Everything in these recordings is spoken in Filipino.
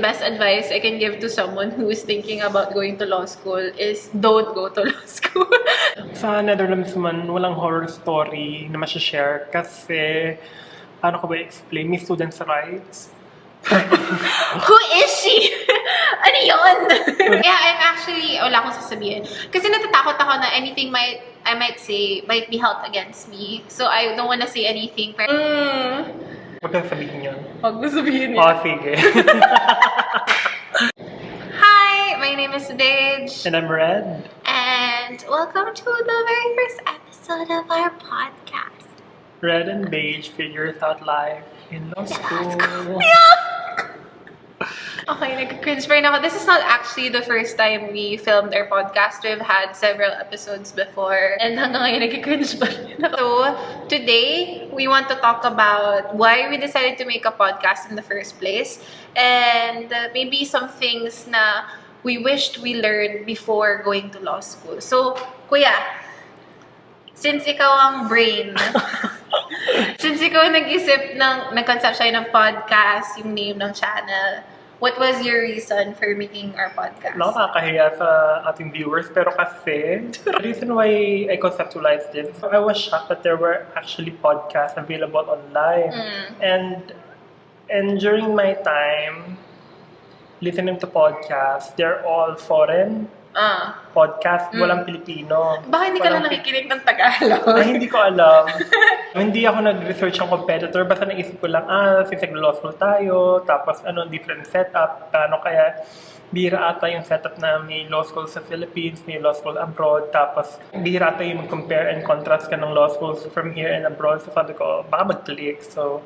best advice I can give to someone who is thinking about going to law school is don't go to law school. Sa Netherlands man, walang horror story na masashare kasi, paano ko ba explain? May students' rights. Who is she? Ano yun? Yeah, I'm actually, wala akong sasabihin. Kasi natatakot ako na anything I might say might be held against me. So I don't wanna say anything. Huwag kang sabihin yun. Huwag mo sabihin Oh, sige. Hi, my name is Beige. And I'm Red. And welcome to the very first episode of our podcast. Red and Beige figures out life in law school. Okay, nag-cringe pa rin ako. This is not actually the first time we filmed our podcast. We've had several episodes before. And hanggang ngayon, nag-cringe pa rin ako. So, today, we want to talk about why we decided to make a podcast in the first place. And maybe some things na we wished we learned before going to law school. So, Kuya, since ikaw ang brain, since ikaw nag-concept siya ng podcast, yung name ng channel, what was your reason for making our podcast? Nakakahiya sa ating viewers, pero kasi, the reason why I conceptualized it, I was shocked that there were actually podcasts available online. And during my time listening to podcasts, they're all foreign podcast, walang Pilipino. Baka hindi ka lang nakikinig ng Tagalog. Ay, hindi ko alam. Hindi ako nag-research ng competitor, basta naisip ko lang, since nag-law school tayo, tapos different setup, kaya bihira ata yung setup na may law school sa Philippines, may law school abroad, tapos bihira ata yung mag-compare and contrast ka ng law schools from here and abroad. So sabi ko, baka mag-click. So,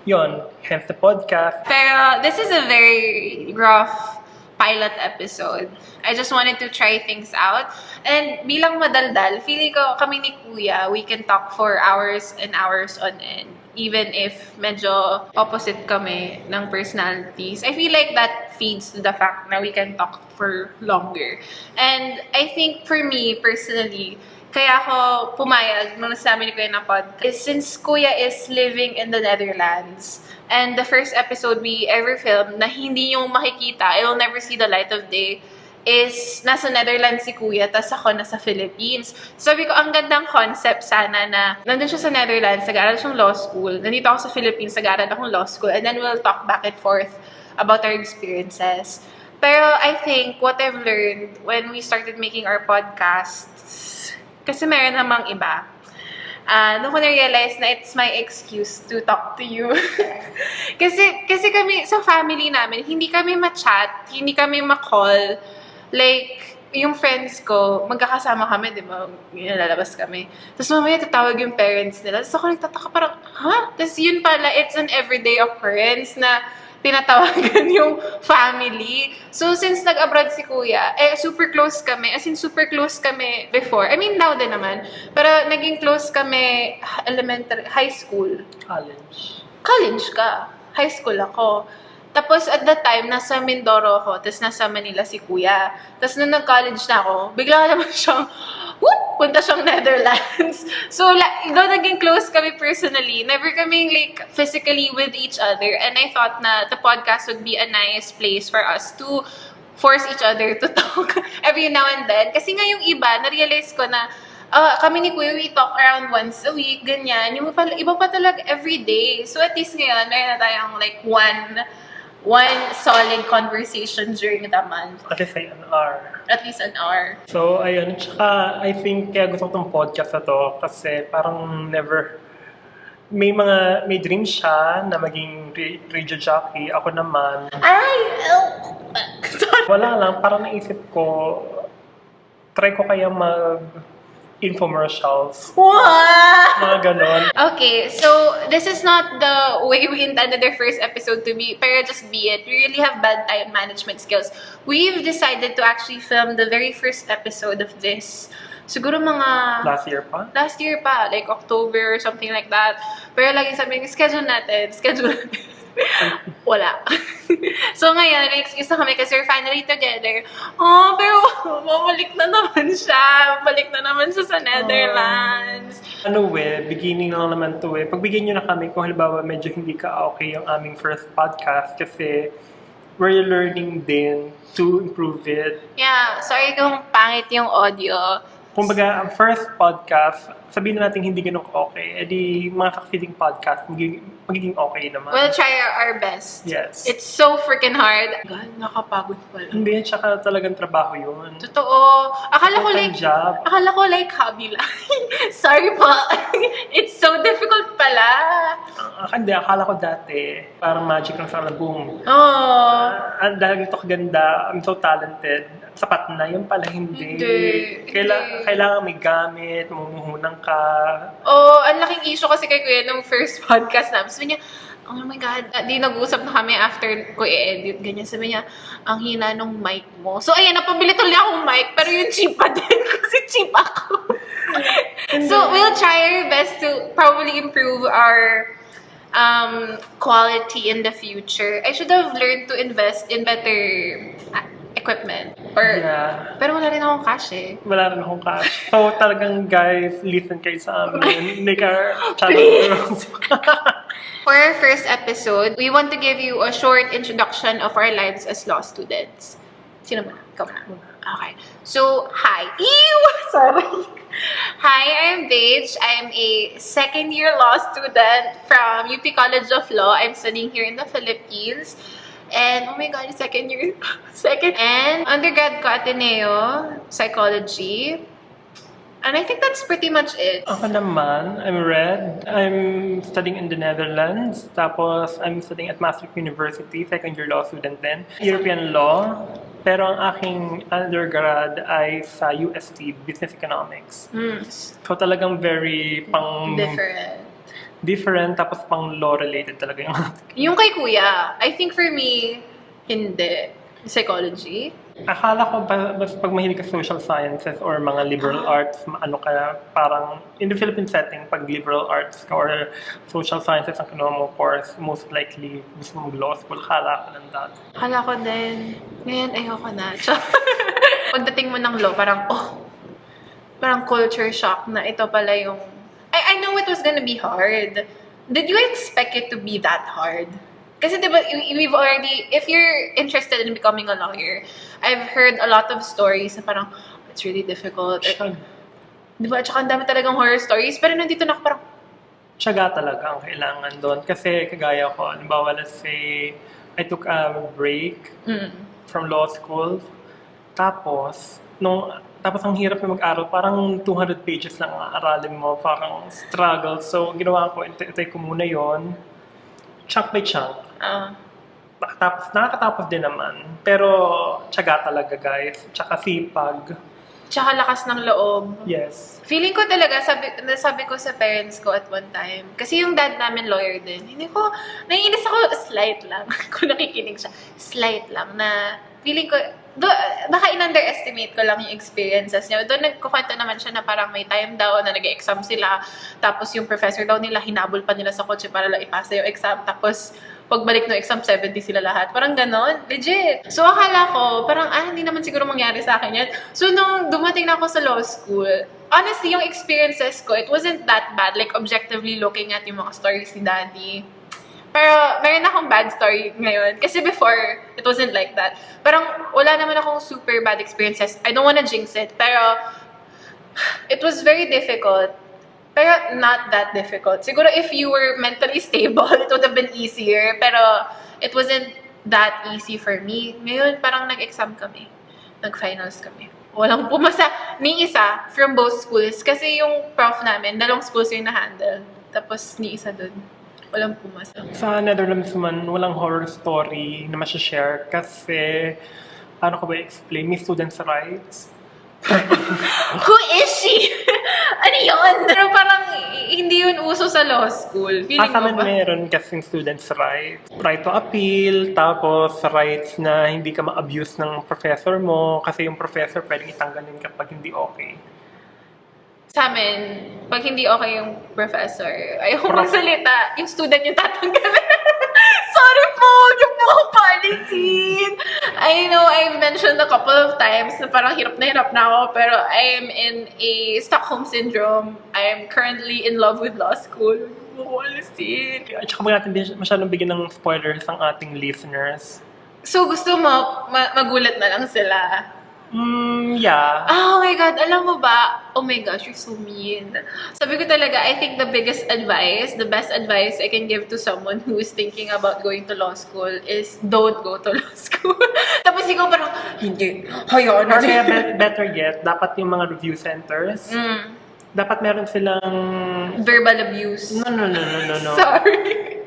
yun, hence the podcast. Pero this is a very rough pilot episode. I just wanted to try things out. And bilang madaldal, feeling ko kami ni Kuya, we can talk for hours and hours on end. Even if medyo opposite kami ng personalities. I feel like that feeds to the fact na we can talk for longer. And I think for me, personally, kaya ako pumayag nung nasabi ni Kuya na podcast is since Kuya is living in the Netherlands and the first episode we ever filmed na hindi yung makikita, it'll never see the light of day, is nasa Netherlands si Kuya, tas ako nasa Philippines. Sabi ko, ang gandang concept sana na nandun siya sa Netherlands, nag-aaral siyang law school, nandito ako sa Philippines, nag-aaral akong law school, and then we'll talk back and forth about our experiences. Pero I think what I've learned when we started making our podcasts, kasi meron namang iba, doon ko na-realize na it's my excuse to talk to you. kasi kami, sa family namin, hindi kami ma-chat, hindi kami ma-call. Like, yung friends ko, magkakasama kami, di ba? Lalabas kami. Tapos mamaya tatawag yung parents nila. Tapos ako nagtataka parang, Tapos yun pala, it's an everyday occurrence na tinatawagan yung family. So, since nag-abroad si Kuya, super close kami. As in, super close kami before. I mean, now din naman. Pero naging close kami high school. College ka. High school ako. Tapos, at that time, nasa Mindoro ako. Tapos, nasa Manila si Kuya. Tapos, nung nag-college na ako, bigla naman siyang, punta siyang Netherlands. So, though naging close kami personally, never kaming physically with each other. And I thought na the podcast would be a nice place for us to force each other to talk every now and then. Kasi nga yung iba, na-realize ko na kami ni Kuya, we talk around once a week, ganyan. Yung iba pa talaga every day. So, at least ngayon, meron na tayong one solid conversation during the month. At least an hour. At least an hour. So, ayun. Tsaka, I think kaya gusto ko itong podcast na to kasi parang never, may dream siya na maging radio jockey. Ako naman. Wala lang. Parang naisip ko, try ko kaya infomercials. What? Mga ganon. Okay, so this is not the way we intended our first episode to be, pero just be it. We really have bad time management skills. We've decided to actually film the very first episode of this. Siguro mga... Last year pa, like October or something like that. Pero lagi sabi schedule natin. Wala. So ngayon, excuse na kami kasi we're finally together. Pero balik na naman siya. Balik na naman siya sa Netherlands. beginning lang naman to Pagbigyan nyo na kami kung halimbawa medyo hindi ka okay yung aming first podcast kasi we're learning din to improve it. Yeah, sorry kung pangit yung audio. Kumbaga, ang first podcast, sabihin na natin hindi ganun okay, edi mga succeeding podcast, magiging okay naman. We'll try our best. Yes. It's so freaking hard. God, nakapagod pala. Hindi, tsaka talagang trabaho yun. Totoo. Akala ko like hobby lang. Sorry po. It's so difficult pala. Hindi, akala ko dati, parang magic lang sa boom. Oh. Dahil ito kaganda, I'm so talented, sapat na, yun pala hindi. Kailangan may gamit, mumuhunan ka. Oh, ang laking issue kasi kay Kuya nung first podcast namin. Sabi niya, oh my God, di nag-usap na kami after ko i-edit, ganyan. Sabi niya, ang hina nung mic mo. So, ayan, napabili tuloy akong mic, pero yung cheap pa din kasi cheap ako. So, we'll try our best to probably improve our quality in the future. I should have learned to invest in better equipment. Yeah. Pero wala rin akong cash eh. Wala rin akong cash. So, talagang guys, listen kayo sa amin. Make our channel. For our first episode, we want to give you a short introduction of our lives as law students. Sino muna? Ikaw muna. Okay. So, hi. Ew! Sorry. Hi, I'm Beige. I'm a second-year law student from UP College of Law. I'm studying here in the Philippines. And, oh my God, second year. And undergrad ko Ateneo, Psychology. And I think that's pretty much it. Ako naman, I'm Red. I'm studying in the Netherlands. Tapos, I'm studying at Maastricht University, second-year law student din. European Law. Pero ang aking undergrad ay sa UST, Business Economics. So talagang very different, tapos pang law-related talaga yung Yung kay Kuya, I think for me, hindi. Psychology. Akala ko pag mahilig ka social sciences or mga liberal arts, ano ka, parang in the Philippine setting, pag liberal arts ka or social sciences ang kinuha mo course, most likely gusto mo mag-law school, akala ko lang dati. Akala ko din. Ngayon, ayoko na. Pagdating mo ng law, parang culture shock na ito pala yung... I know it was gonna be hard. Did you expect it to be that hard? Kasi diba, we've already, if you're interested in becoming a lawyer, I've heard a lot of stories na parang, it's really difficult. Diba, at saka ang dami talagang horror stories, pero nandito na ako parang, tiyaga talaga ang kailangan doon. Kasi kagaya ko, halimbawa, let's say, I took a break from law school. Tapos ang hirap na mag-aral, parang 200 pages lang ang aralin mo, parang struggle. So, ginawa ko, itay ko muna yon, chunk by chunk. Tapos, nakakatapos din naman. Pero, tiyaga talaga, guys. Tsaka sipag. Tsaka lakas ng loob. Yes. Feeling ko talaga, sabi ko sa parents ko at one time, kasi yung dad namin lawyer din, naiinis ako, slight lang, kung nakikinig siya, slight lang, na feeling ko, baka in-underestimate ko lang yung experiences niya. Doon nagkukwento naman siya na parang may time daw na nag-exam sila, tapos yung professor daw nila, hinabol pa nila sa kotse para lang ipasa yung exam, tapos pagbalik ng exam, 70 sila lahat. Parang ganon. Legit. So, akala ko, parang, hindi naman siguro mangyari sa akin yan. So, nung dumating na ako sa law school, honestly, yung experiences ko, it wasn't that bad. Like, objectively looking at yung mga stories ni Daddy. Pero, meron akong bad story ngayon. Kasi before, it wasn't like that. Parang, wala naman akong super bad experiences. I don't wanna jinx it. Pero, it was very difficult. Pero not that difficult. Siguro if you were mentally stable, it would have been easier. Pero it wasn't that easy for me. Ngayon, parang nag-exam kami. Nag-finals kami. Walang pumasa. Ni isa from both schools. Kasi yung prof namin, dalawang schools yung na-handle. Tapos ni isa dun. Walang pumasa. Sa Netherlands man, walang horror story na masya-share kasi, paano ko ba explain? May students' rights. Who is she? Ano yun? Pero parang hindi yun uso sa law school. Feeling mo ba? Meron kasing students' rights. Right to appeal, tapos rights na hindi ka ma-abuse ng professor mo kasi yung professor pwedeng itanggalin kapag hindi okay. Sa amin, pag hindi okay yung professor, ayaw magsalita, yung student yung tatanggalin. Sorry po, yung po ako paalisin. I know I've mentioned a couple of times na parang hirap na ako, pero I'm in a Stockholm Syndrome. I'm currently in love with law school. Huwag mo alisin. At saka natin masyadong bigyan ng spoilers ang ating listeners. So, gusto mo, magulat na lang sila? Yeah. Oh my God, alam mo ba? Oh my gosh, you're so mean. Sabi ko talaga, I think the best advice I can give to someone who is thinking about going to law school is don't go to law school. Tapos ikaw parang, hindi, hayaan Or kaya natin. better yet, dapat yung mga review centers, dapat meron silang... Verbal abuse. No. Sorry.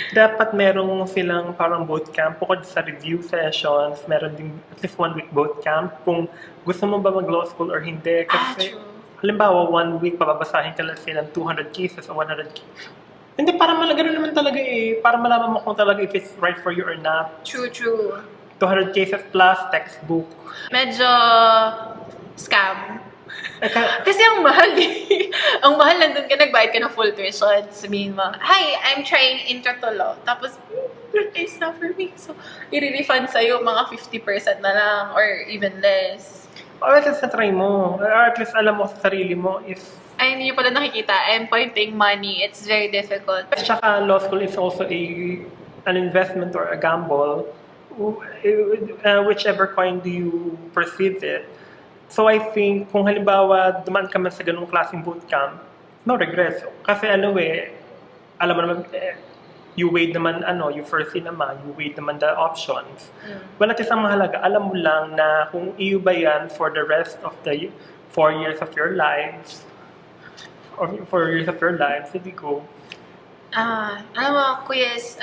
Dapat merong silang parang bootcamp. Bukod sa review sessions, meron din at least 1 week bootcamp kung gusto mo ba mag-law school or hindi. Kasi, True. halimbawa, 1 week, pababasahin ka lang silang 200 cases o 100 cases. Hindi, para gano'n naman talaga eh. Para malaman mo kung talaga if it's right for you or not. True. 200 cases plus textbook. Medyo scam. Eka, Kasi ang mahal eh. Ang mahal, nandun ka, nagbayad ka ng full tuition. Sabihin mo, hi, I'm trying intro to law. Tapos, it's not for me. So, i-refund sa'yo mga 50% na lang or even less. or at least na-try mo. Or at least alam mo sa sarili mo if... Ay, hindi nyo pala nakikita. I'm pointing money. It's very difficult. Tsaka law school is also an investment or a gamble. Whichever coin do you perceive it. So I think, kung halimbawa dumaan ka man sa ganung klaseng bootcamp, no regrets. Kasi alam mo naman, you weighed naman, you foresee naman, you weighed naman the options. Well, at isang mahalaga, alam mo lang na kung iyo ba yan for the rest of the 4 years of your lives, or 4 years of your lives, hindi ko. Alam mo, Kuya is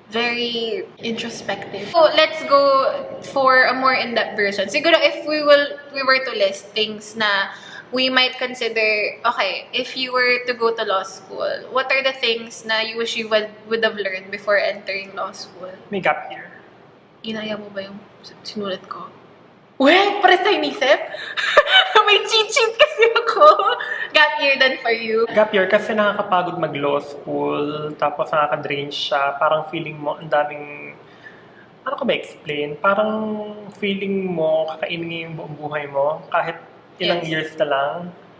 very introspective. So, let's go for a more in-depth version. Siguro if we were to list things na we might consider, okay, if you were to go to law school, what are the things na you wish you would have learned before entering law school? May gap year. Inaya mo ba yung sinulat ko? Well, pares tayo nisip? May cheat kasi ako. Gap year then for you. Gap year kasi nakakapagod mag-law school, tapos nakaka-drain siya. Parang feeling mo, ang daming, ano ko ba explain? Parang feeling mo, kakainin yung buong buhay mo, kahit ilang Yes. years na lang.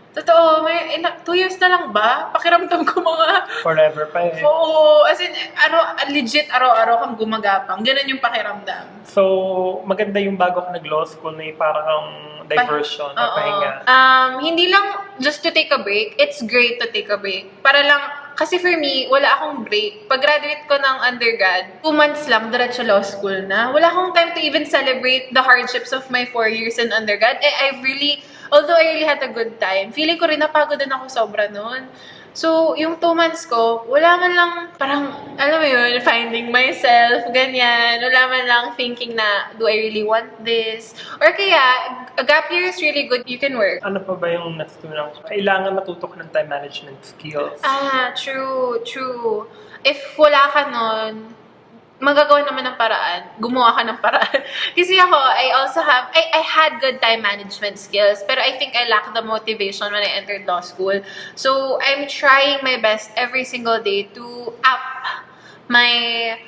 Totoo, 2 years na lang ba? Pakiramdam ko mga... Forever pa eh. Oo, as in, legit araw-araw kang gumagapang. Ganun yung pakiramdam. So, maganda yung bago ka nag-law school na parang diversion o Oo. pahinga. Hindi lang just to take a break, it's great to take a break. Para lang, kasi for me, wala akong break. Pag-graduate ko ng undergrad, 2 months lang, diretso law school na. Wala akong time to even celebrate the hardships of my 4 years in undergrad. Although I really had a good time, feeling ko rin napagod din ako sobra noon. So, yung 2 months ko, wala man lang, parang, alam mo yun, finding myself, ganyan. Wala man lang thinking na, do I really want this? Or kaya, a gap year is really good, you can work. Ano pa ba yung natutunan ko? Kailangan matuto ka ng time management skills. True. If wala ka nun, magagawa naman ng paraan. Gumawa ka ng paraan. Kasi ako, I had good time management skills, pero I think I lacked the motivation when I entered law school. So, I'm trying my best every single day to up my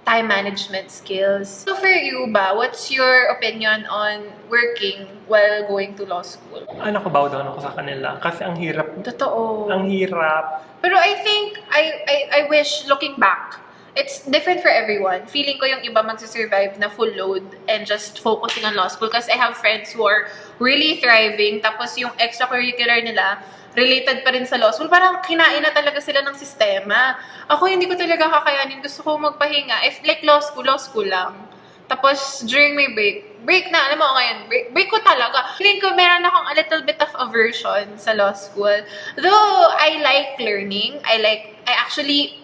time management skills. So, for you ba, what's your opinion on working while going to law school? Ano ko, bow down ako sa kanila. Kasi ang hirap. Totoo. Ang hirap. Pero I think, I wish, looking back, it's different for everyone. Feeling ko yung iba magsusurvive na full load and just focusing on law school. Kasi I have friends who are really thriving. Tapos yung extracurricular nila, related pa rin sa law school. Parang kinain na talaga sila ng sistema. Ako hindi ko talaga kakayanin. Gusto ko magpahinga. If like law school lang. Tapos during my break na, alam mo ngayon, break ko talaga. Feeling ko meron akong a little bit of aversion sa law school. Though I like learning, I actually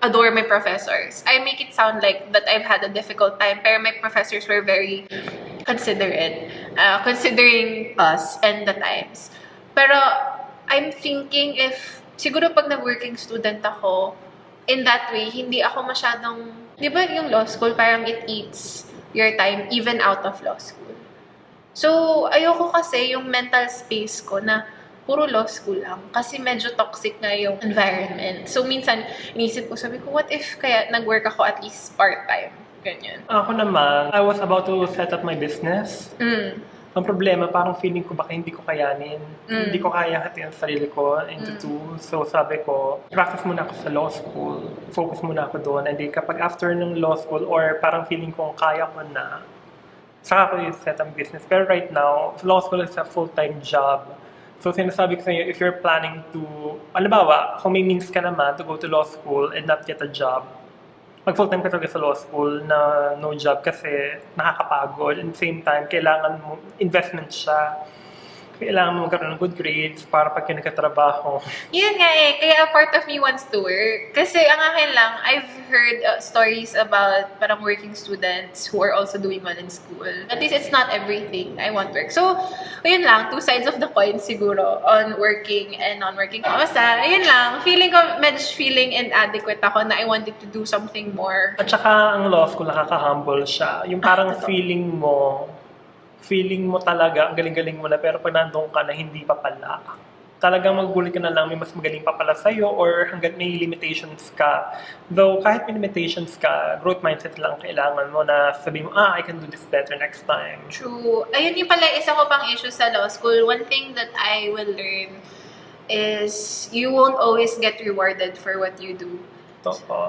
adore my professors. I make it sound like that I've had a difficult time, pero my professors were very considerate, considering us and the times. Pero I'm thinking if, siguro pag nag-working student ako, in that way, hindi ako masyadong, di ba yung law school, parang it eats your time even out of law school. So, ayoko kasi yung mental space ko na puro law school lang. Kasi medyo toxic nga yung environment. So, minsan, inisip ko, sabi ko, what if kaya nag-work ako at least part-time? Ganyan. Ako naman, I was about to set up my business. Ang problema, parang feeling ko baka hindi ko kayanin. Hindi ko kaya hatiin ang sarili ko into two. So sabi ko, practice muna ako sa law school. Focus muna ako doon. And then kapag after ng law school or parang feeling ko kaya ko na, saka ko yung set ang business. Pero right now, law school is a full-time job. So sinasabi ko sa inyo, if you're planning to, halimbawa, kung may means ka naman to go to law school and not get a job, mag full-time ka talaga sa law school na no job kasi nakakapagod. At the same time, kailangan mo, investment siya. Kailangan mo magkaroon ng good grades para pag nagkatrabaho. Yun nga eh, kaya a part of me wants to work. Kasi ang akin lang, I've heard stories about parang working students who are also doing well in school. At least it's not everything. I want work. So, yun lang, two sides of the coin siguro on working and non-working. Basta, yun lang, feeling ko, medyo feeling inadequate ako na I wanted to do something more. At saka ang law school, nakaka-humble siya. Yung parang feeling mo talaga, ang galing-galing mo na, pero pag nandun ka na, hindi pa pala. Talagang magugulit ka na lang, may mas magaling pa pala sa'yo, or hanggang may limitations ka. Though, kahit may limitations ka, growth mindset lang kailangan mo na sabihin mo, I can do this better next time. True. Ayun yung pala, isa ko pang issue sa law school. One thing that I will learn is you won't always get rewarded for what you do.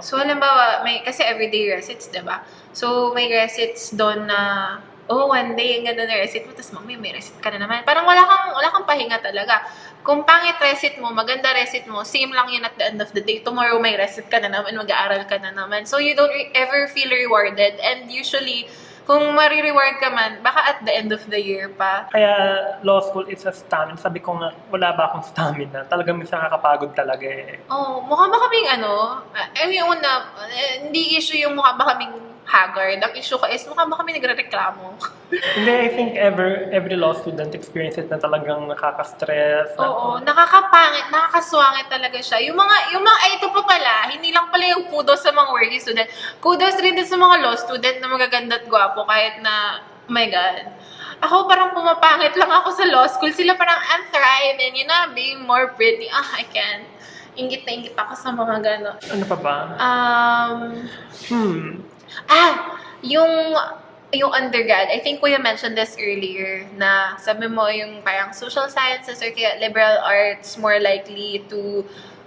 So, halimbawa, kasi everyday recits, diba? So, may recits doon na one day, ang ganda na recit mo, tapos may recit ka na naman. Parang wala kang pahinga talaga. Kung pangit recit mo, maganda recit mo, same lang yun at the end of the day. Tomorrow may recit ka na naman, mag-aaral ka na naman. So you don't ever feel rewarded. And usually, kung marireward ka man, baka at the end of the year pa. Kaya law school is a stamina. Sabi ko nga, wala ba akong stamina? Talagang minsan nakakapagod talaga eh. Mukha ba kaming hindi issue yung mukha ba kaming haggard. Ang issue ko is mukha ba kami nagre-reklamo? Hindi, I think every law student experiences na talagang nakaka-stress. Oo, nakakapangit, nakakaswangit talaga siya. Yung mga, ito pa pala, hindi lang pala yung kudos sa mga working student. Kudos rin din sa mga law student na magaganda at gwapo kahit na, oh my God. Ako parang pumapangit lang ako sa law school. Sila parang I'm thriving, being more pretty. I can't. Ingit na ingit ako sa mga gano'n. Ano pa ba? Yung undergrad, I think Kuya mentioned this earlier, na sabi mo yung parang social sciences or kaya liberal arts more likely to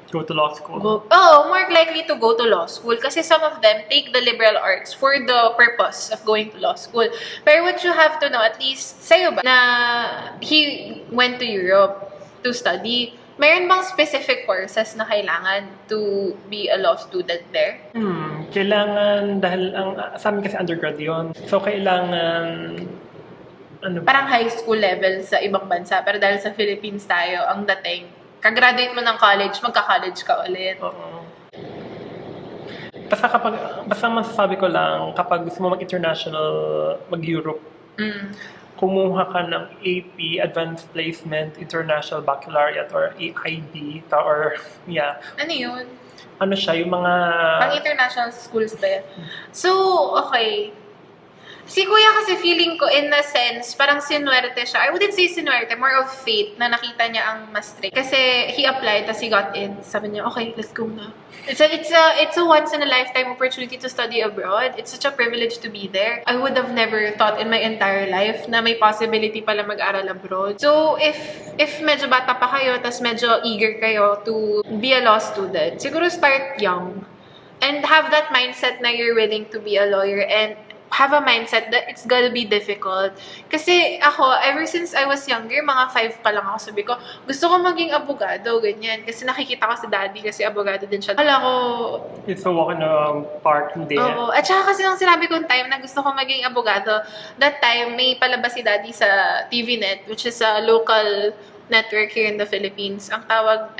go to law school. More likely to go to law school kasi some of them take the liberal arts for the purpose of going to law school. Pero what you have to know, at least sa'yo ba, na he went to Europe to study, mayroon bang specific courses na kailangan to be a law student there? Kailangan, dahil sa amin kasi undergrad yun. So, kailangan, parang high school level sa ibang bansa. Pero dahil sa Philippines tayo, ang dating, kagraduate mo ng college, magka-college ka ulit. Oo. Basta masasabi ko lang, kapag gusto mo mag-international, mag-Europe, kumuha ka ng AP, Advanced Placement, International Baccalaureate, or AIB, or, Ano yun? Ano siya, yung mga... Pang-international schools ba yan? So, okay. Si Kuya kasi feeling ko, in a sense, parang sinuwerte siya. I wouldn't say sinuwerte, more of fate na nakita niya ang mas strict. Kasi he applied, tas he got in. Sabi niya, okay, let's go na. It's a once-in-a-lifetime opportunity to study abroad. It's such a privilege to be there. I would have never thought in my entire life na may possibility pala mag-aral abroad. So, if medyo bata pa kayo, tas medyo eager kayo to be a law student, siguro start young. And have that mindset na you're willing to be a lawyer and have a mindset that it's gonna be difficult. Kasi ako, ever since I was younger, mga 5 pa lang ako, sabi ko, gusto ko maging abogado, ganyan. Kasi nakikita ko si daddy, kasi abogado din siya. Hala ko... It's a walk in the park, hindi. Oo. At saka kasi nung sinabi kong time na gusto ko maging abogado, that time, may palabas si daddy sa TVNet, which is a local network here in the Philippines. Ang tawag,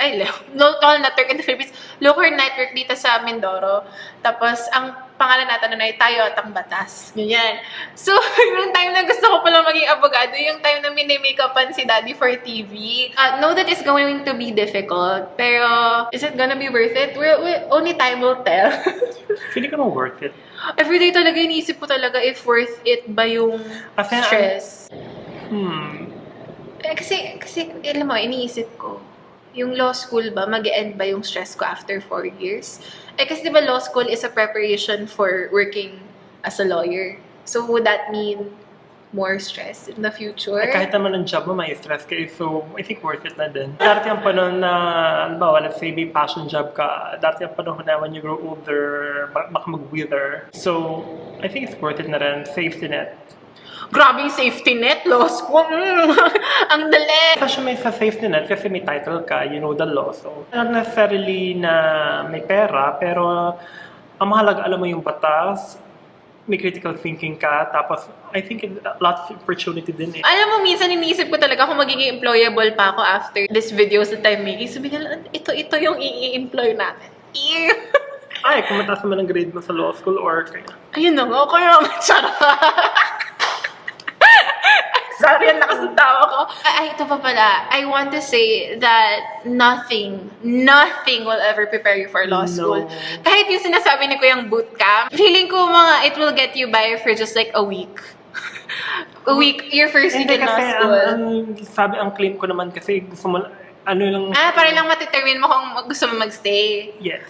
local network in the Philippines. Local network dito sa Mindoro. Tapos, ang pangalan natin ay Tayo at ang Batas. Ganyan. So, yung time na gusto ko palang maging abogado, yung time na mini-makeupan si Daddy for TV. Know that it's going to be difficult. Pero, is it gonna be worth it? Only time will tell. Feeling ko worth it. Everyday talaga, iniisip ko talaga if worth it ba yung stress. Kasi, alam mo, iniisip ko, yung law school ba, mag-end ba yung stress ko after 4 years? Kasi diba law school is a preparation for working as a lawyer. So, would that mean more stress in the future. Kahit naman ang job mo, may stress ka. So, I think worth it na din. Dati ang panahon na, halimbawa, let's say may passion job ka, dati ang panahon na when you grow older, baka mag-wither. So, I think it's worth it na rin. Safety net. Grabe yung safety net, law school. Ang dali. Kasi may sa safety net kasi may title ka, you know the law. So, not necessarily na may pera, pero ang mahalaga, alam mo yung batas, may critical thinking ka, tapos I think lots of opportunity din eh. Alam mo, minsan iniisip ko talaga kung magiging employable pa ako after this videos that I'm making. Sabi nila, ito yung i-employ natin. Ay, kung mataas naman ang grade mo sa law school or kaya. Ayun na nga, kaya charot. Sorry, ang lakas ng tawa ko. Ay, ito pa pala. I want to say that nothing will ever prepare you for law school. No. Kahit yung sinasabi ni Kuyang bootcamp, feeling ko it will get you by for just like a week. A week, your first week in law school. Ang claim ko naman kasi gusto mo, lang... Para lang matitermine mo kung gusto mo magstay. Yes.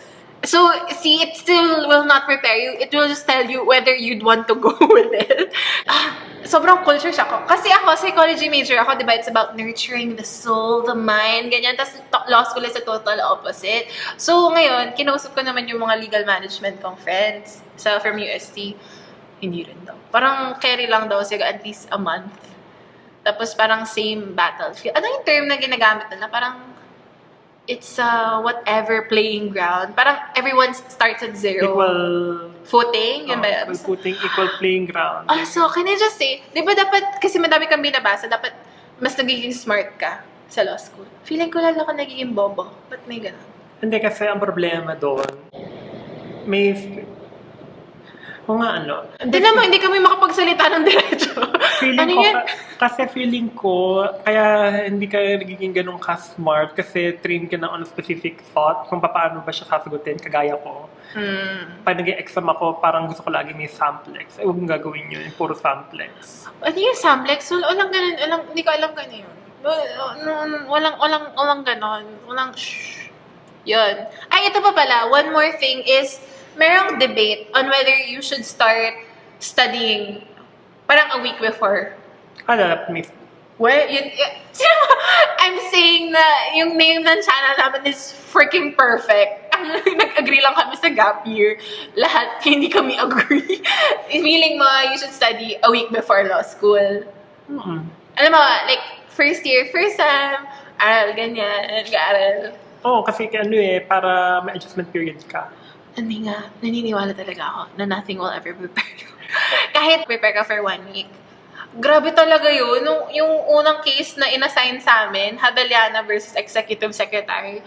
So, see, it still will not prepare you. It will just tell you whether you'd want to go with it. Sobrang culture shock ko. Kasi ako, psychology major ako, diba? It's about nurturing the soul, the mind, ganyan. Tapos law school is a total opposite. So, ngayon, kinausap ko naman yung mga legal management kong friends from UST. Hindi rin daw. Parang carry lang daw siya at least a month. Tapos parang same battlefield. Ano yung term na ginagamit nila? Parang it's whatever playing ground. Parang everyone starts at zero. Equal footing, yun ba yun? Equal footing, equal playing ground. So can I just say, di ba dapat, kasi madami kang binabasa, dapat mas nagiging smart ka sa law school. Feeling ko lalo ka nagiging bobo. Ba't may ganun? Hindi kasi ang problema doon, may... Kung nga Hindi naman, hindi kami makapagsalita ng diretso. Feeling ko, kasi feeling ko, kaya hindi ka nagiging ganun ka-smart kasi train ka na on a specific thought kung paano ba siya sasagutin, kagaya ko. Pag nag-exam ako, parang gusto ko lagi may samplex. Huwag mong gagawin yun, puro samplex. Ano yung samplex? Walang ganun, hindi ko alam ganun yun. Walang ganun. Walang shh. Yun. Ay, ito pa pala, one more thing is, merong debate on whether you should start studying parang a week before. Miss. Well, I'm saying na yung name ng channel namin is freaking perfect. Nag-agree lang kami sa gap year. Lahat, hindi kami agree. Feeling mo, you should study a week before law school. Alam mo, like, first year, first time, aral, ganyan, nag-aaral. Kasi para may adjustment period ka. Hindi nga, naniniwala talaga ako na nothing will ever prepare you. Kahit prepare ka for 1 week. Grabe talaga yun. Yung unang case na inassign sa amin, Hadaliana versus Executive Secretary,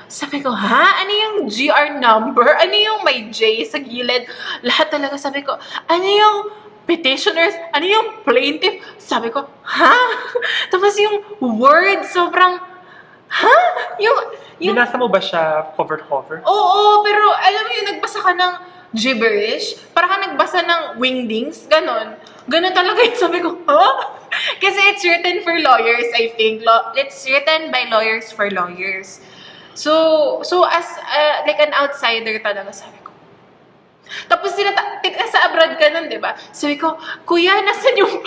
sabi ko, Ano yung GR number? Ano yung may J sa gilid? Lahat talaga sabi ko, ano yung petitioners? Ano yung plaintiff? Sabi ko, Tapos yung words, sobrang, Binasa mo ba siya cover? Oo, pero alam mo yung nagbasa ka ng gibberish? Para ka nagbasa ng wingdings? Ganon talaga yung sabi ko, Kasi it's written for lawyers, I think. It's written by lawyers for lawyers. So as like an outsider talaga, sabi ko. Tapos sa abroad ka nun, di ba? Sabi ko, Kuya, nasan yung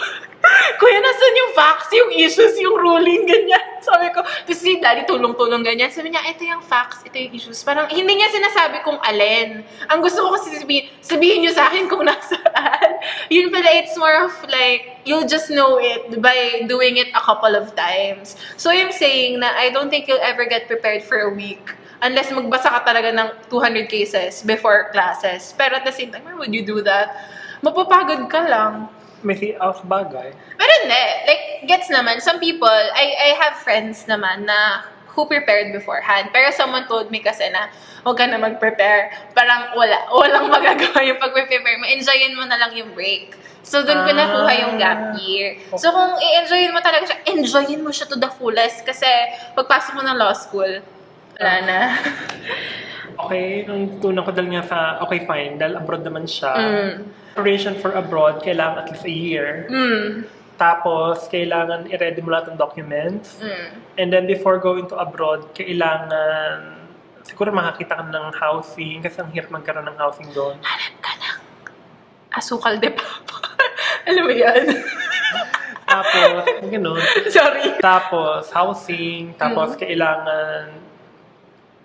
facts, yung issues, yung ruling, ganyan. Sabi ko, tapos si Daddy tulong-tulong ganyan. Sabi niya, ito yung facts, ito yung issues. Parang hindi niya sinasabi kung alin. Ang gusto ko kasi sabihin niyo sa akin kung nasaan. Yun pala, it's more of like, you'll just know it by doing it a couple of times. So I'm saying na I don't think you'll ever get prepared for a week unless magbasa ka talaga ng 200 cases before classes. Pero at the same time, why would you do that? Mapapagod ka lang. May off bagay. Pero hindi. Like, gets naman. Some people, I have friends naman na who prepared beforehand. Pero someone told me kasi na huwag ka na mag-prepare. Parang walang magagawa yung pag-prepare mo. Enjoyin mo na lang yung break. So, doon ko nakuha yung gap year. So, kung i-enjoyin mo talaga siya, enjoyin mo siya to the fullest. Kasi pagpasok mo ng law school, wala na. Okay, ang tunang ko dahil nga sa, okay fine, dahil abroad naman siya. Preparation for abroad, kailangan at least a year. Tapos, kailangan i-ready mo lahat ng documents. And then, before going to abroad, kailangan, siguro makakita ka ng housing, kasi ang hirap magkaroon ng housing doon. Hanap ka ng asukal de papa. Alam mo yan? Tapos, gano'n. Sorry. Tapos, housing. Tapos, kailangan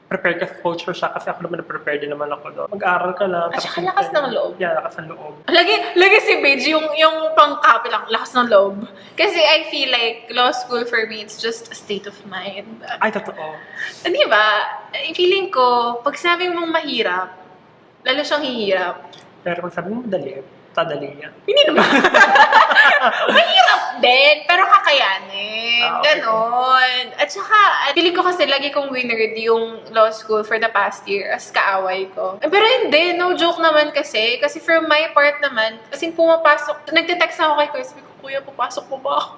prepare ka sa culture siya kasi ako naman na-prepare din naman ako doon. Mag-aral ka lang. At saka lakas ng loob. Yeah, lakas ng loob. Lagi si Beige, yung pang-copy lang, lakas ng loob. Kasi I feel like law school for me, it's just a state of mind. Ay, totoo. Di ba? Feeling ko, pag sabi mong mahirap, lalo siyang hihirap. Pero kung sabi mo madali, tadali niya. Hindi naman. Mahirap din, pero kakayanin. Okay. Ganon. At saka, feeling ko kasi lagi kong winard yung law school for the past year as kaaway ko. Pero hindi, no joke naman kasi. Kasi from my part naman, kasi pumapasok, nagte-text ako kay Kuya, sabi ko, Kuya, papasok po ba ako?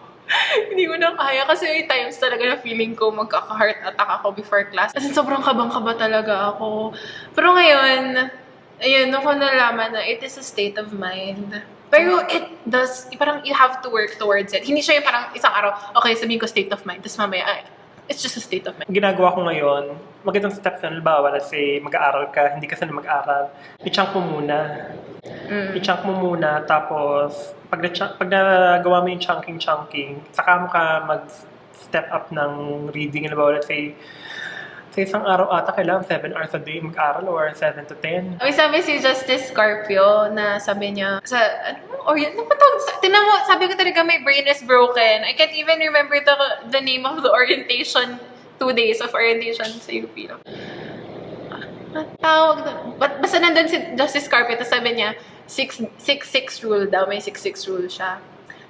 Hindi ko na kaya kasi may times talaga na feeling ko magkaka-heart attack ako before class. Kasi sobrang kabang-kaba talaga ako. Pero ngayon, ayun, nung ko nalaman na it is a state of mind. Pero it does, parang you have to work towards it. Hindi siya yung parang isang araw, okay, sabihin ko state of mind, tapos mamaya, ay, it's just a state of mind. Ginagawa ko ngayon, magandang steps na halimbawa na mag-aaral ka, hindi ka sana mag-aaral, i-chunk mo muna. I-chunk mo muna, tapos pag nagawa mo yung chunking, saka mo ka mag-step up ng reading. Halimbawa, let's say, sa isang araw ata, kailangan 7 hours a day mag-aral or 7 to 10. May sabi si Justice Scarpio na sabi niya, tinan mo, sabi ko talaga my brain is broken. I can't even remember the name of the orientation, 2 days of orientation sa UP. Tawag na, basta nandun si Justice Scarpio, tapos sabi niya, 6-6 rule daw, may 6-6 rule siya.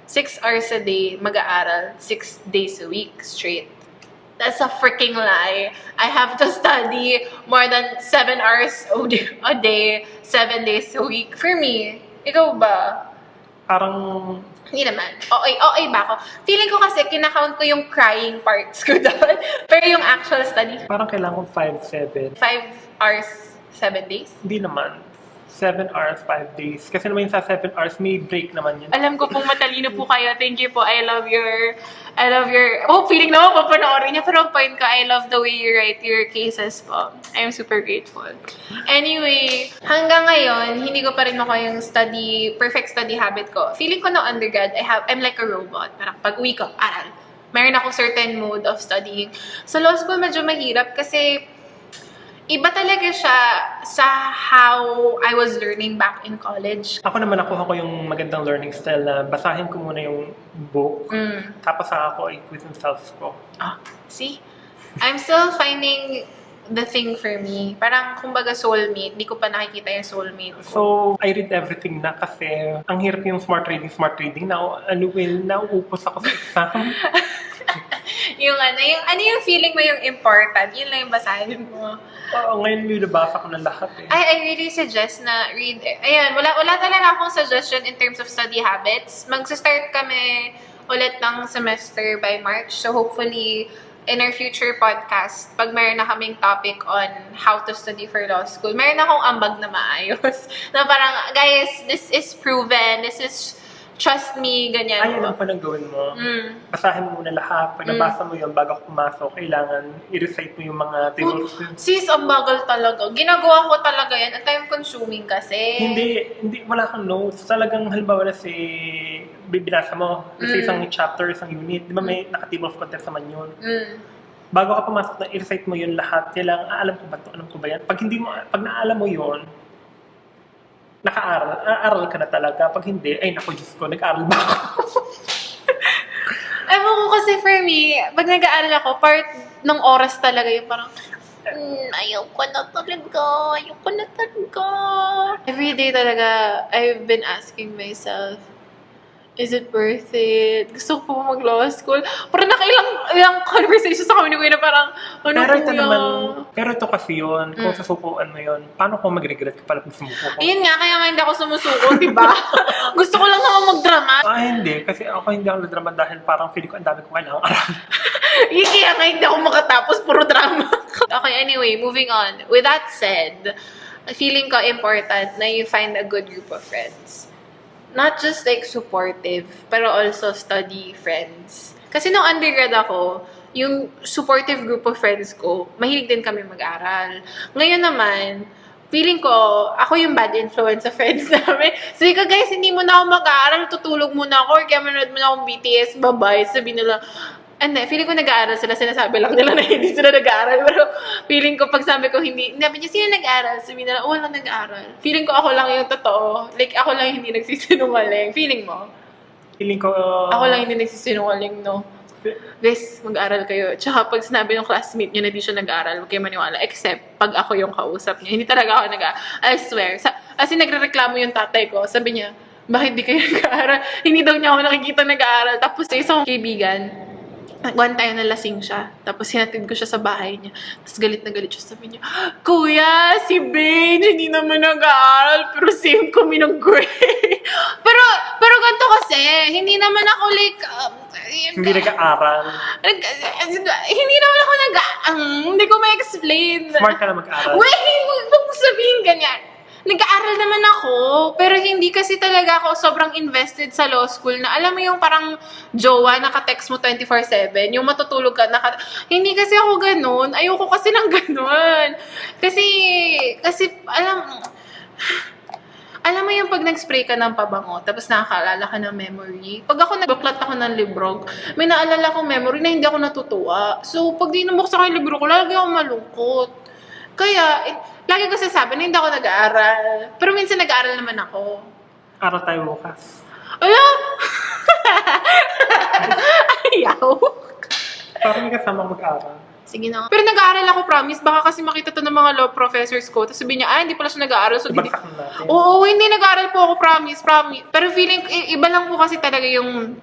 6 hours a day mag-aaral, 6 days a week straight. That's a freaking lie. I have to study more than 7 hours a day, 7 days a week. For me, ikaw ba? Parang, Hindi naman. Okay ba ako? Feeling ko kasi kinakount ko yung crying parts ko doon. Pero yung actual study, parang kailangan ko 5-7. 5 hours, 7 days. Hindi naman. 7 hours, 5 days. Kasi naman sa 7 hours, may break naman yun. Alam ko pong matalino po kayo. Thank you po. I love your, feeling naman papanoorin niya. Pero ang point ko, I love the way you write your cases po. I am super grateful. Anyway, hanggang ngayon, hindi ko pa rin makuha yung perfect study habit ko. Feeling ko no undergrad, I'm like a robot. Parang pag uwi ko, aral. Meron akong certain mode of studying. Sa law school, medyo mahirap kasi iba talaga siya sa how I was learning back in college. Ako naman, nakuha ko yung magandang learning style na basahin ko muna yung book, tapos saka ako i-quiz yung self ko. See? I'm still finding the thing for me. Parang, kumbaga, soulmate. Di ko pa nakikita yung soulmate ko. So, I read everything na kasi ang hirap yung smart reading. Nauupos ako sa exam. yung feeling mo yung important, yun lang yung basahin mo. Oo, ngayon nabasa ko na lahat eh. I really suggest na read. Ayan, wala talaga akong suggestion in terms of study habits. Mag-start kami ulit ng semester by March. So hopefully, in our future podcast, pag mayroon na kaming topic on how to study for law school, mayroon akong ambag na maayos. Na parang, guys, this is proven, this is trust me, ganyan. Ayun ang panang gawin mo. Basahin mo muna lahat. Pag nabasa mo yun, bago ako pumasok, kailangan i-recite mo yung mga tables. Sis, ang bagal talaga. Ginagawa ko talaga yan. Ang time-consuming kasi. Hindi, wala kang notes. Talagang halimbawa na binasa mo. Kasi isang chapter, isang unit. Di ba may naka-table of contents naman yun? Bago ka pumasok na i-recite mo yun lahat, kailangan, alam ko ba yan? Pag naalam mo yun, aaral ka na talaga. Pag hindi, ay naku, Diyos ko, nag-aaral ba ako? Ewan ko kasi for me, pag nag-aaral ako, part ng oras talaga yung parang, ayoko na talaga. Every day talaga, I've been asking myself, is it worth it? Gusto ko pa mag-law school. Parang nakailang conversations sa kami ni Kuya na parang, pero ito kasi yun, kung susukuan mo yun, paano kung mag-regret ka pala kung sumuko ko? Ayun nga, kaya nga hindi ako sumusuko, diba? Gusto ko lang naman mag-drama. Hindi. Kasi ako hindi ako nag-drama dahil parang feeling ko ang dami ko kailangang aral. Kaya nga hindi ako makatapos, puro drama. Okay, anyway, moving on. With that said, feeling ko important na you find a good group of friends. Not just like supportive, pero also study friends. Kasi nung undergrad ako, yung supportive group of friends ko, mahilig din kami mag-aral. Ngayon naman, feeling ko, ako yung bad influence sa friends namin. Sabi ko, guys, hindi mo na ako mag-aaral, tutulog muna ako, or kaya manood mo na akong BTS, bye-bye. Sabi nila, hindi, feeling ko nag-aaral sila, sinasabi lang nila na hindi sila nag-aaral. Pero feeling ko, pag sabi ko hindi, sabi niya, sino nag-aaral? Sabi nila, walang nag-aaral. Feeling ko ako lang yung totoo. Like, ako lang hindi nagsisinungaling. Feeling mo? Feeling ko... Ako lang hindi nagsisinungaling, no? Guys, mag-aaral kayo. Tsaka pag sinabi ng classmate niya na di siya nag-aaral, huwag kayo maniwala. Except pag ako yung kausap niya. Hindi talaga ako nag-aaral. I swear. Kasi nagre-reklamo yung tatay ko. Sabi niya, bakit di kayo nag-aaral? Hindi daw niya ako nakikita nag-aaral. Tapos sa isang kaibigan, one time nalasing siya. Tapos hinatid ko siya sa bahay niya. Tapos galit na galit siya. Sabi niya, Kuya, si beige, hindi naman nag-aaral. Pero same kami ng grade. pero ganito kasi, hindi naman ako like, Hindi nag-aaral. Hindi naman ako hindi ko ma-explain. Smart ka na mag-aaral. Wait, huwag mo sabihin ganyan. Nag-aaral naman ako, pero hindi kasi talaga ako sobrang invested sa law school na alam mo yung parang jowa, naka-text mo 24/7, yung matutulog ka, hindi kasi ako ganun. Ayoko kasi ng ganun. Kasi, alam mo yung pag nag-spray ka ng pabango, tapos nakakaalala ka ng memory. Pag ako nagpa-plot ako ng libro, may naalala akong memory na hindi ako natutuwa. So, pag di nabuksan ko yung libro ko, lagi ako malungkot. Kaya, lagi ko sasabi na hindi ako nag-aaral. Pero minsan nag-aaral naman ako. Aral tayo bukas. Ala! Ayaw. Parang may kasama mag-aaral. Sige na. Pero nag-aaral ako, promise. Baka kasi makita to ng mga law professors ko. Tapos sabihin niya, hindi pala siya nag-aaral. So, Ibagsak na natin. Oo, hindi nag-aaral po ako, promise. Pero feeling, iba lang po kasi talaga yung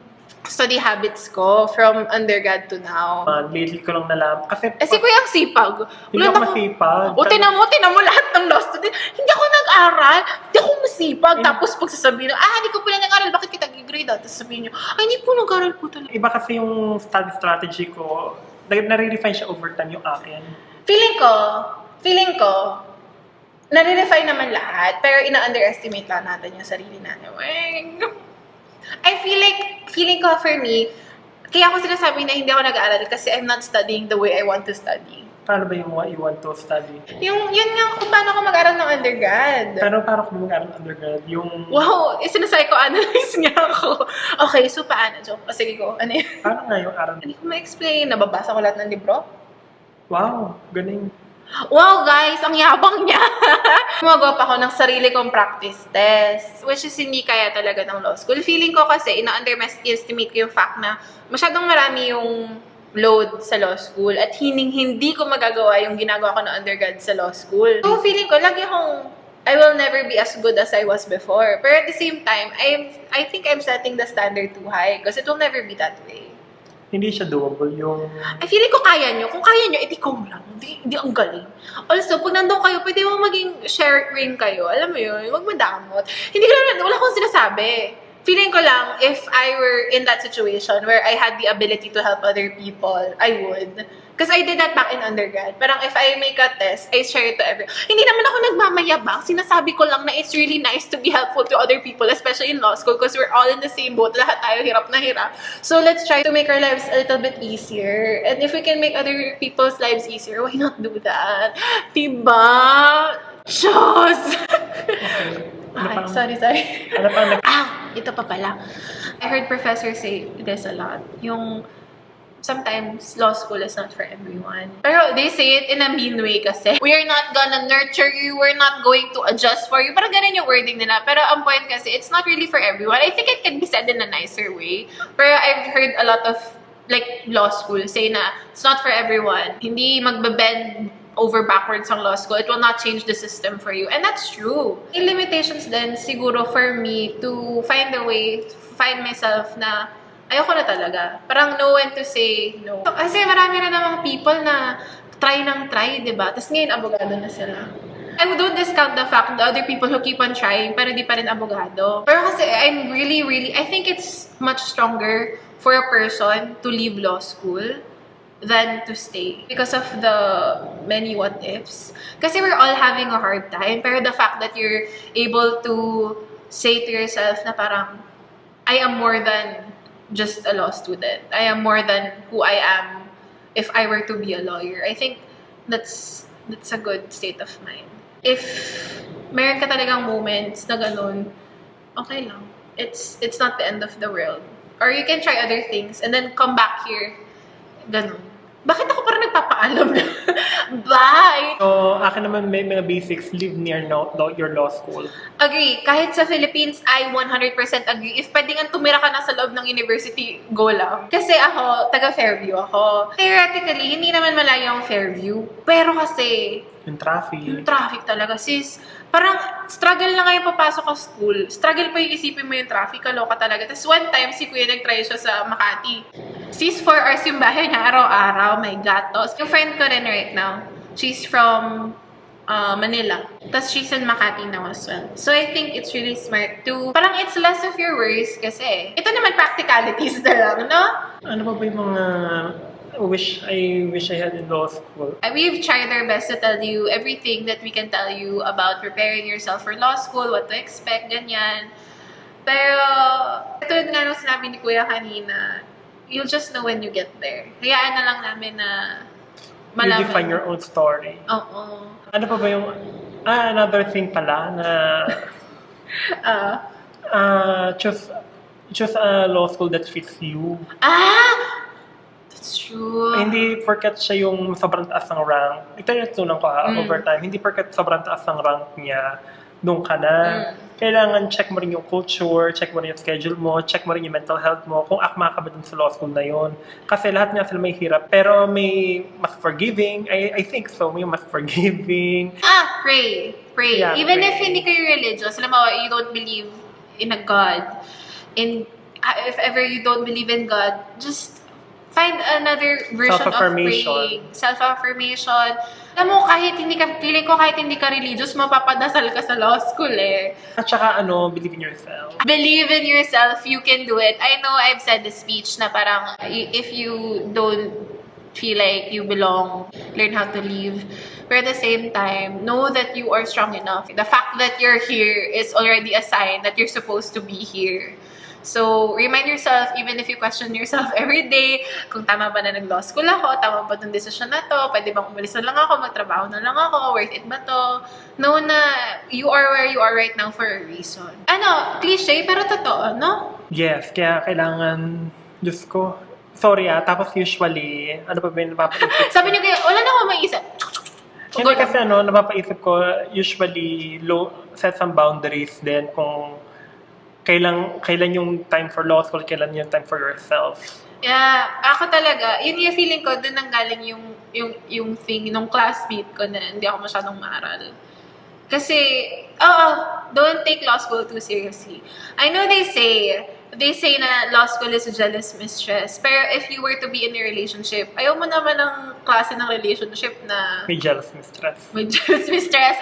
study habits ko from undergrad to now. Lately ko lang nalaman. Kasi Kuya ang sipag. hindi ako masipag. O, tinan mo lahat ng law student. Hindi ako nag-aral. Hindi ako masipag. Tapos pag sasabihin, hindi ko pala nag-aral. Bakit kita g-grade? Tapos sasabihin niyo, hindi po nag-aral po talaga. Iba kasi yung study strategy ko. Nare-refine siya over time yung akin. Feeling ko, nare-refine naman lahat, pero ina-underestimate lang natin yung sarili natin. Feeling ko for me, kaya ako sinasabi na hindi ako nag-aaral kasi I'm not studying the way I want to study. Paano ba yung what you want to study? Yun nga kung paano ako mag-aaral ng undergrad. Pero paano kung mag-aaral ng undergrad? Wow, sinaspsychoanalyze niya ako. Okay, so paano? Sige ko, ano yun? Paano nga yung aral? Hindi ko ma-explain. Nababasa ko lahat ng libro. Wow, galing. Wow, guys, ang yabang niya. Gumagawa pa ako ng sarili kong practice test, which is hindi kaya talaga ng law school. Feeling ko kasi, ina-underestimate ko yung fact na masyadong marami yung load sa law school at hindi ko magagawa yung ginagawa ko na undergrad sa law school. So, feeling ko, lagi akong I will never be as good as I was before. Pero at the same time, I think I'm setting the standard too high because it will never be that way. Hindi siya doable yung... I feeling ko kaya nyo. Kung kaya nyo, edi kong lang. Hindi ang galing. Also, pag nandun kayo, pwede mo maging sharing kayo. Alam mo yun, huwag madamot. Wala akong sinasabi. Feeling ko lang, if I were in that situation where I had the ability to help other people, I would. Because I did that back in undergrad. Parang if I make a test, I share it to everyone. Hindi naman ako nagmamayabang. Sinasabi ko lang na it's really nice to be helpful to other people, especially in law school, because we're all in the same boat. Lahat tayo hirap na hirap. So let's try to make our lives a little bit easier. And if we can make other people's lives easier, why not do that? Diba? Diyos! Ay, sorry. Ano pang Ito pa pala. I heard professors say this a lot. Yung sometimes law school is not for everyone. Pero they say it in a mean way kasi. We are not gonna nurture you. We're not going to adjust for you. Parang ganun yung wording nila. Pero ang point kasi, it's not really for everyone. I think it can be said in a nicer way. Pero I've heard a lot of law school say na it's not for everyone. Hindi magbabend over backwards ang law school. It will not change the system for you. And that's true. Yung limitations din, siguro for me to find a way, find myself na ayoko na talaga. Parang know when to say no. Kasi marami na namang people na try ng try, diba? Tapos ngayon, abogado na sila. I don't discount the fact that other people who keep on trying pero di pa rin abogado. Pero kasi I'm really, I think it's much stronger for a person to leave law school than to stay because of the many what ifs. Kasi we're all having a hard time, pero the fact that you're able to say to yourself na parang, I am more than just a law student. I am more than who I am if I were to be a lawyer. I think that's a good state of mind. if meron ka talagang moments na ganun, okay lang. It's not the end of the world. Or you can try other things and then come back here. Ganun. Bakit ako parang nagpapaalam na? Bye! So, akin naman may mga basics, live near your law school. Agree. Kahit sa Philippines, I 100% agree. If pwede nga tumira ka na sa loob ng university, go lang. Kasi ako, taga Fairview ako. Theoretically, hindi naman malayo ang Fairview. Pero kasi, Yung traffic. yung traffic talaga, sis. Parang struggle na ngayon papasok ka school. Struggle pa yung isipin mo yung traffic. Kaloka talaga. Tapos one time, si Kuya nag-try siya sa Makati. Sis, 4 hours yung bahay niya araw-araw. My gatos. Yung friend ko rin right now, she's from Manila. Tapos she's in Makati now as well. So I think it's really smart to, parang it's less of your worries kasi. Ito naman practicalities na lang, no? Ano ba yung mga I wish I had in law school? We've tried our best to tell you everything that we can tell you about preparing yourself for law school, what to expect, ganyan. Pero, tulad nga nung sinabi ni Kuya kanina, you'll just know when you get there. Hayaan na lang namin na malaman. You define your own story. Oo. Ano pa ba yung... another thing pala na... choose a law school that fits you. That's true. Hindi porket siya yung sobrang taas ng rank. Ito yung natutunan ko over time. Hindi porket sobrang taas ng rank niya, doon ka na. Kailangan check mo rin yung culture, check mo rin yung schedule mo, check mo rin yung mental health mo, kung akma ka ba dun sa law school na yun. Kasi lahat nga sila may hirap, pero may mas forgiving. I think so, may mas forgiving. Pray. Pray. Yeah, Even pray. if hindi kayo religious, alam mo, you don't believe in a God. If ever you don't believe in God, just find another version of praying. Self-affirmation. Alam mo, feeling ko kahit hindi ka religious, mapapadasal ka sa law school eh. At saka believe in yourself. Believe in yourself, you can do it. I know I've said the speech na parang, if you don't feel like you belong, learn how to leave. But at the same time, know that you are strong enough. The fact that you're here is already a sign that you're supposed to be here. So, remind yourself, even if you question yourself every day, kung tama ba na nag-law school ako, tama ba itong desisyon na to, pwede bang umalis na lang ako, magtrabaho na lang ako, worth it ba to? Know na you are where you are right now for a reason. Cliche, pero totoo, no? Yes, kaya kailangan, Diyos ko, sorry tapos usually, ano pa ba yung napapaisip? Sabi niyo kayo, wala na ako maisip. Hindi kasi napapaisip ko, usually, set some boundaries din kung kailan yung time for law school, kailan yung time for yourself. Yeah, ako talaga, yun yung feeling ko, dun nanggaling yung thing nung classmate ko na hindi ako masyadong maaral. Kasi, don't take law school too seriously. I know they say na law school is a jealous mistress. Pero if you were to be in a relationship, ayaw mo naman ng klase ng relationship na May jealous mistress. may jealous mistress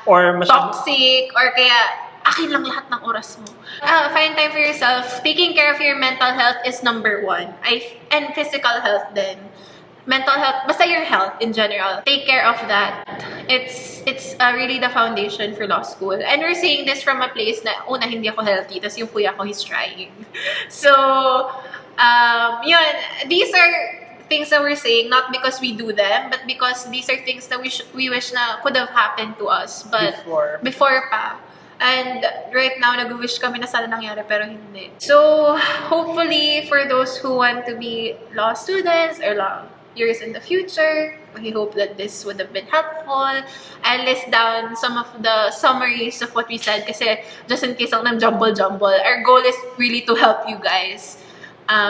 Or toxic, or kaya akin lang lahat ng oras mo. Find time for yourself. Taking care of your mental health is number 1. And physical health din. Mental health, basta your health in general. Take care of that. It's really the foundation for law school. And we're saying this from a place na, una, hindi ako healthy, tas yung kuya ko, he's trying. So, yun. These are things that we're saying, not because we do them, but because these are things that we wish na could have happened to us. But before pa. And right now, nag-wish kami na sana nangyari, pero hindi. So, hopefully, for those who want to be law students or law years in the future, we hope that this would have been helpful. I'll list down some of the summaries of what we said kasi just in case lang ng jumble-jumble. Our goal is really to help you guys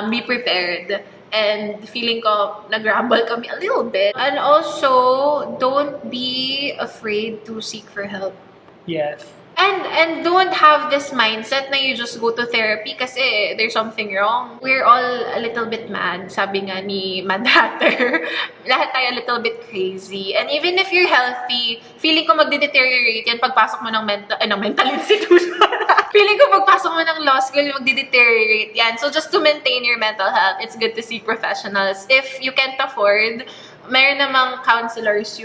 be prepared. And feeling ko, nag-ramble kami a little bit. And also, don't be afraid to seek for help. Yes. And don't have this mindset na you just go to therapy kasi there's something wrong. We're all a little bit mad, sabi nga ni Mad Hatter. Lahat tayo a little bit crazy. And even if you're healthy, feeling ko magde-deteriorate yan pagpasok mo ng mental institution. Feeling ko pagpasok mo ng law school, magde-deteriorate yan. So just to maintain your mental health, it's good to seek professionals. If you can't afford, meron namang counselors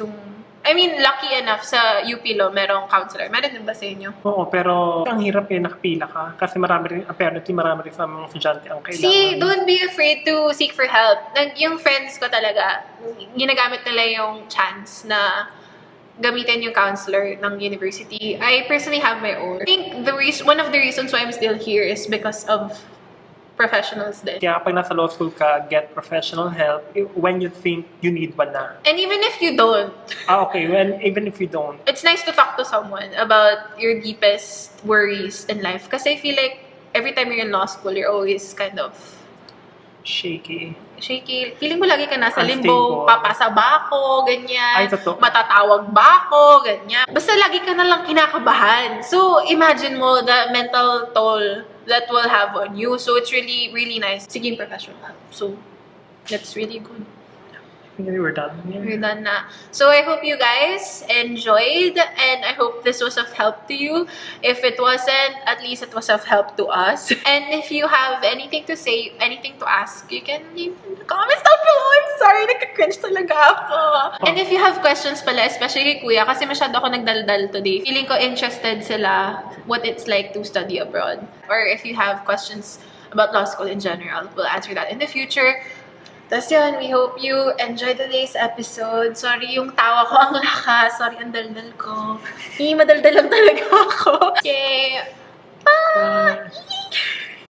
lucky enough sa UP Law, merong counselor. Meron din ba sa inyo? Oo, pero ang hirap nakapila ka. Kasi apparently marami rin sa mga estudyante ang kailangan. See, don't be afraid to seek for help. Yung friends ko talaga, ginagamit nila yung chance na gamitin yung counselor ng university. I personally have my own. I think one of the reasons why I'm still here is because of professionals din. Kaya pag nasa law school ka, get professional help when you think you need one na. And even if you don't, Okay, even if you don't. it's nice to talk to someone about your deepest worries in life. Kasi I feel like every time you're in law school, you're always kind of Shaky. Feeling mo lagi ka nasa limbo, Unstable. papasa ba ako, ganyan. Ay, totoo. Matatawag ba ako, ganyan. Basta lagi ka na lang kinakabahan. So, imagine mo the mental toll that will have on you. So, it's really, really nice. Sige, professional help. So, that's really good. We're done. We're done na. So, I hope you guys enjoyed and I hope this was of help to you. If it wasn't, at least it was of help to us. And if you have anything to say, anything to ask, you can leave in the comments down below. I'm sorry, nagka-cringe talaga ako. And if you have questions pala, especially kay Kuya, kasi masyado ako nagdaldal today. Feeling ko interested sila what it's like to study abroad. Or if you have questions about law school in general, we'll answer that in the future. Tapos yun, we hope you enjoyed today's episode. Sorry yung tawa ko ang lakas. Sorry ang daldal ko. Madaldal lang talaga ako. Okay. Bye!